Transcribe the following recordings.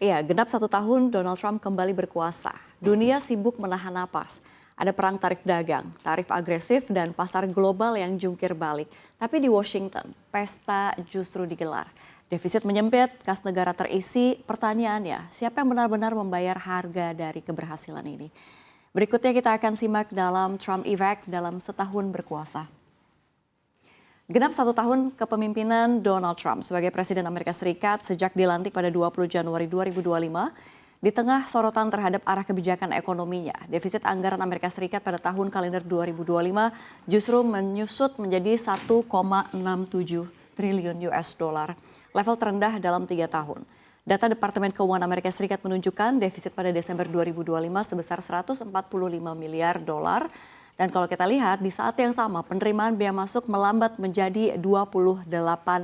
Iya, genap 1 tahun Donald Trump kembali berkuasa. Dunia sibuk menahan napas. Ada perang tarif dagang, tarif agresif, dan pasar global yang jungkir balik. Tapi di Washington, pesta justru digelar. Defisit menyempit, kas negara terisi, pertanyaannya, siapa yang benar-benar membayar harga dari keberhasilan ini? Berikutnya kita akan simak dalam Trump Effect dalam setahun berkuasa. Genap 1 tahun kepemimpinan Donald Trump sebagai Presiden Amerika Serikat sejak dilantik pada 20 Januari 2025, di tengah sorotan terhadap arah kebijakan ekonominya, defisit anggaran Amerika Serikat pada tahun kalender 2025 justru menyusut menjadi 1,67 triliun US dollar, level terendah dalam 3 tahun. Data Departemen Keuangan Amerika Serikat menunjukkan defisit pada Desember 2025 sebesar 145 miliar dolar. Dan kalau kita lihat di saat yang sama penerimaan bea masuk melambat menjadi 28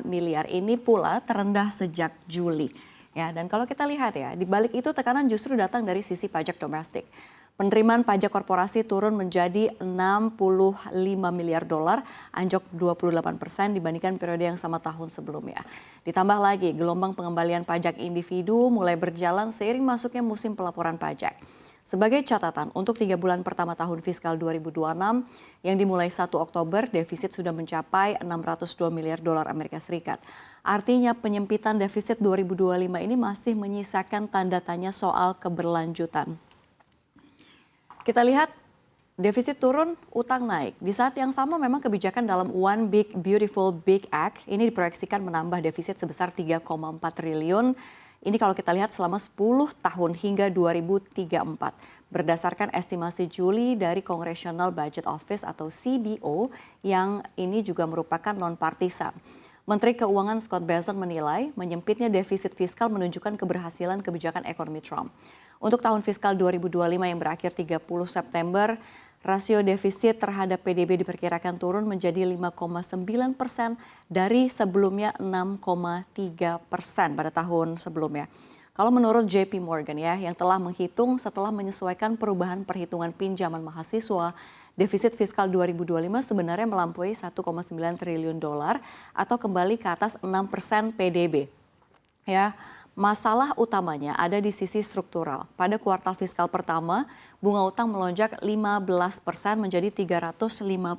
miliar. Ini pula terendah sejak Juli. Ya, dan kalau kita lihat ya, di balik itu tekanan justru datang dari sisi pajak domestik. Penerimaan pajak korporasi turun menjadi 65 miliar dolar, anjlok 28% dibandingkan periode yang sama tahun sebelumnya. Ditambah lagi gelombang pengembalian pajak individu mulai berjalan seiring masuknya musim pelaporan pajak. Sebagai catatan, untuk 3 bulan pertama tahun fiskal 2026 yang dimulai 1 Oktober, defisit sudah mencapai 602 miliar dolar Amerika Serikat. Artinya penyempitan defisit 2025 ini masih menyisakan tanda tanya soal keberlanjutan. Kita lihat defisit turun, utang naik. Di saat yang sama memang kebijakan dalam One Big Beautiful Big Act ini diproyeksikan menambah defisit sebesar 3,4 triliun. Ini kalau kita lihat selama 10 tahun hingga 2034. Berdasarkan estimasi Juli dari Congressional Budget Office atau CBO yang ini juga merupakan non-partisan. Menteri Keuangan Scott Bessent menilai menyempitnya defisit fiskal menunjukkan keberhasilan kebijakan ekonomi Trump. Untuk tahun fiskal 2025 yang berakhir 30 September, rasio defisit terhadap PDB diperkirakan turun menjadi 5,9% dari sebelumnya 6,3% pada tahun sebelumnya. Kalau menurut JP Morgan ya, yang telah menghitung setelah menyesuaikan perubahan perhitungan pinjaman mahasiswa, defisit fiskal 2025 sebenarnya melampaui 1,9 triliun dolar atau kembali ke atas 6% PDB. Ya. Masalah utamanya ada di sisi struktural. Pada kuartal fiskal pertama, bunga utang melonjak 15% menjadi 355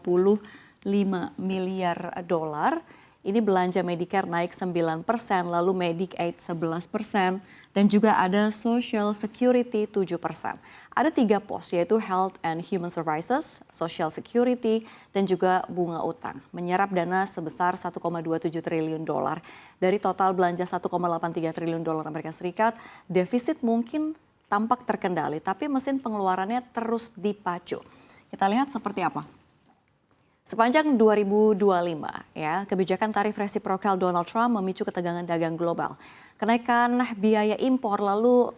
miliar dolar. Ini belanja Medicare naik 9%, lalu Medicaid 11%, dan juga ada Social Security 7%. Ada 3 pos yaitu Health and Human Services, Social Security, dan juga bunga utang. Menyerap dana sebesar 1,27 triliun dolar. Dari total belanja 1,83 triliun dolar Amerika Serikat, defisit mungkin tampak terkendali, tapi mesin pengeluarannya terus dipacu. Kita lihat seperti apa. Sepanjang 2025, ya, kebijakan tarif resiprokal Donald Trump memicu ketegangan dagang global. Kenaikan biaya impor lalu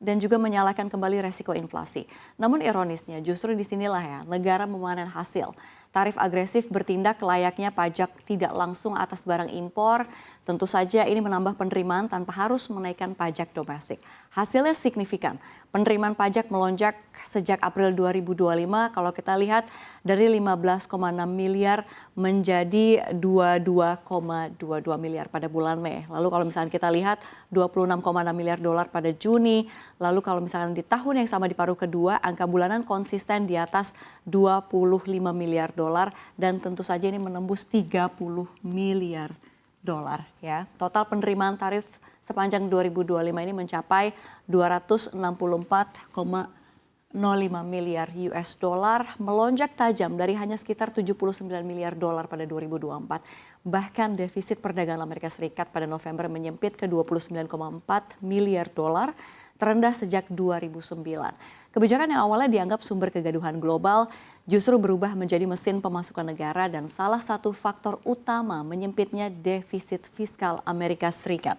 dan juga menyalakan kembali resiko inflasi. Namun ironisnya justru disinilah ya negara memanen hasil. Tarif agresif bertindak layaknya pajak tidak langsung atas barang impor. Tentu saja ini menambah penerimaan tanpa harus menaikkan pajak domestik. Hasilnya signifikan. Penerimaan pajak melonjak sejak April 2025. Kalau kita lihat dari 15,6 miliar menjadi 22,22 miliar pada bulan Mei. Lalu kalau misalnya kita lihat 26,6 miliar dolar pada Juni. Lalu kalau misalnya di tahun yang sama di paruh kedua, angka bulanan konsisten di atas 25 miliar dolar dan tentu saja ini menembus 30 miliar dolar ya. Total penerimaan tarif sepanjang 2025 ini mencapai 264,05 miliar US dollar, melonjak tajam dari hanya sekitar 79 miliar dolar pada 2024. Bahkan defisit perdagangan Amerika Serikat pada November menyempit ke 29,4 miliar dolar, terendah sejak 2009. Kebijakan yang awalnya dianggap sumber kegaduhan global justru berubah menjadi mesin pemasukan negara dan salah satu faktor utama menyempitnya defisit fiskal Amerika Serikat.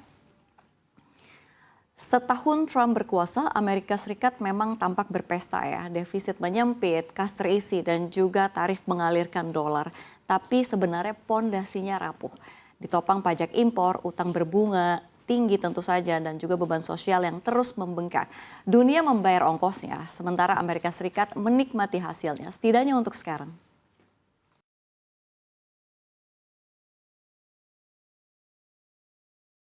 Setahun Trump berkuasa, Amerika Serikat memang tampak berpesta ya. Defisit menyempit, kas terisi, dan juga tarif mengalirkan dolar. Tapi sebenarnya pondasinya rapuh. Ditopang pajak impor, utang berbunga tinggi tentu saja, dan juga beban sosial yang terus membengkak. Dunia membayar ongkosnya, sementara Amerika Serikat menikmati hasilnya, setidaknya untuk sekarang.